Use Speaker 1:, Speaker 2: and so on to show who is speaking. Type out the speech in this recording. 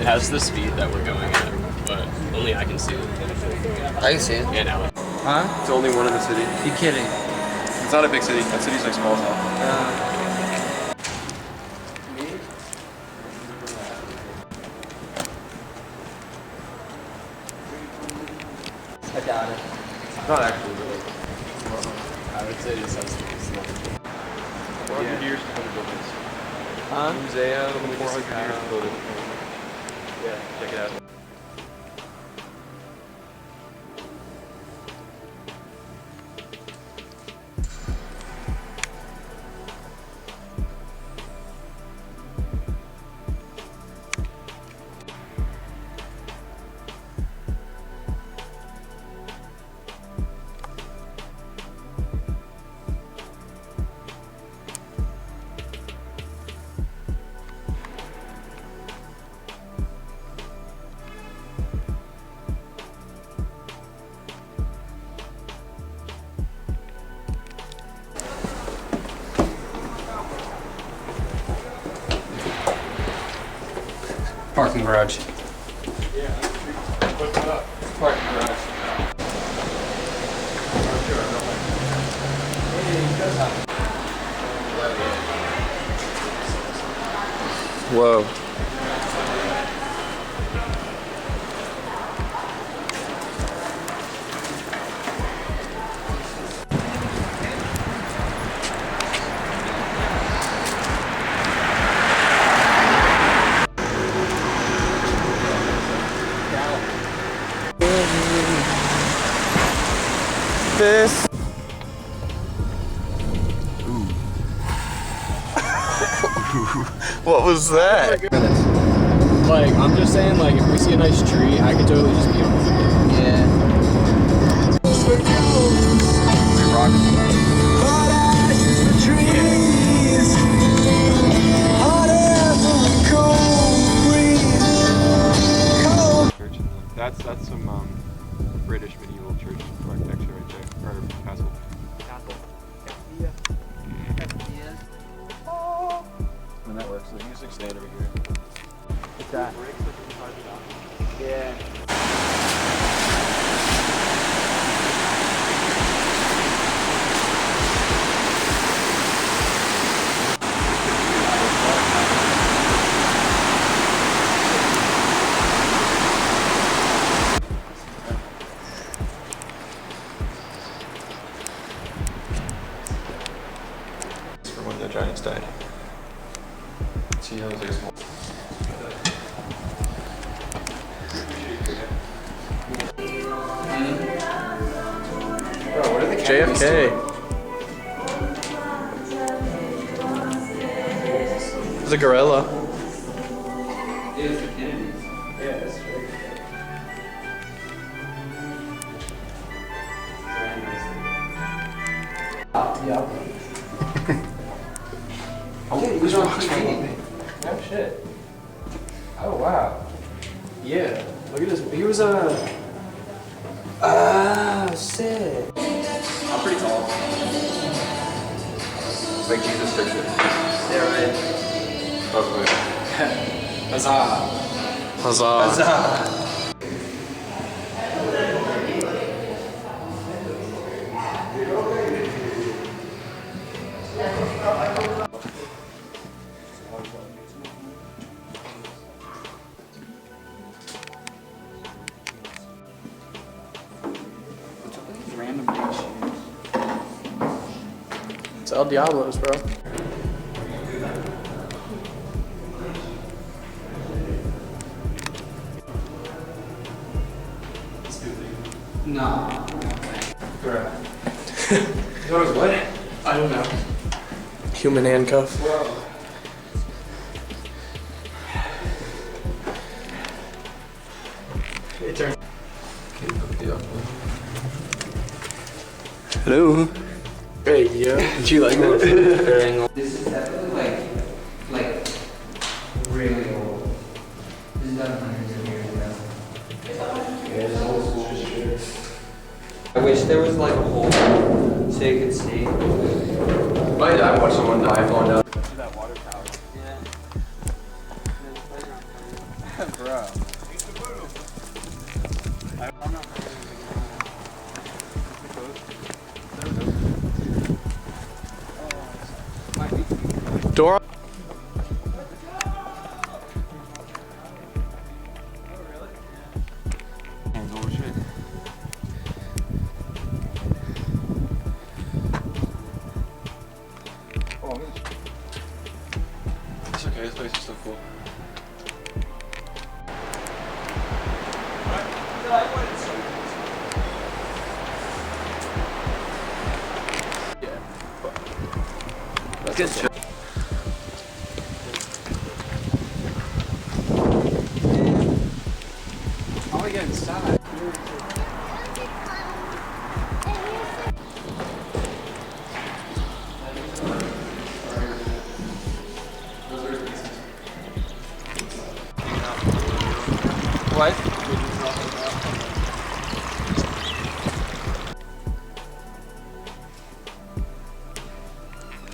Speaker 1: has the speed that we're going at, but only I can see it.
Speaker 2: I can see it.
Speaker 1: Yeah, now.
Speaker 2: Huh?
Speaker 3: It's only one in the city.
Speaker 2: You kidding?
Speaker 3: It's not a big city. That city's like small as hell.
Speaker 2: I doubt it.
Speaker 3: Not actually, but like,
Speaker 1: I would say it's has
Speaker 3: 400 years to build buildings.
Speaker 2: Huh?
Speaker 3: Museum, 400 years to build it. Yeah, check it out.
Speaker 2: Parking garage.
Speaker 3: What's up? Parking garage.
Speaker 2: Whoa. This. What was that?
Speaker 1: Like, I'm just saying, like, if we see a nice tree, I could totally just be on it.
Speaker 2: Yeah.
Speaker 3: That's some British medieval church architecture right there, or castle. When that works, the music stand over here.
Speaker 2: What's that? Yeah.
Speaker 3: For when the giants died. See how it's like small. Bro, what are the
Speaker 2: JFK. There's a gorilla.
Speaker 1: Yeah.
Speaker 2: Oh, he was on TV.
Speaker 1: No shit. Oh, wow. Yeah. Look at this. He was
Speaker 2: Sick.
Speaker 3: I'm pretty tall. Like Jesus took it.
Speaker 2: Yeah, right.
Speaker 3: Probably.
Speaker 1: Huzzah.
Speaker 2: Huzzah.
Speaker 1: Huzzah.
Speaker 2: Random big shoes. It's El Diablo's, bro. No.
Speaker 1: Bruh. What was what? I don't know.
Speaker 2: Human handcuff.
Speaker 1: Whoa. It turned.
Speaker 2: Hello.
Speaker 1: Hey, yo.
Speaker 2: Did you like that?
Speaker 4: This is definitely like really old. This is done hundreds of years ago.
Speaker 1: Yeah, it's old school shit.
Speaker 4: I wish there was like a hole so you could see.
Speaker 3: Oh yeah, I watched someone die falling down.
Speaker 1: That water tower.
Speaker 4: Yeah.
Speaker 1: Bro. I'm not
Speaker 2: Door.
Speaker 3: Can't go with shit.
Speaker 1: It's okay, this place is so cool.
Speaker 2: Let's get chill.
Speaker 1: I want to get inside. What?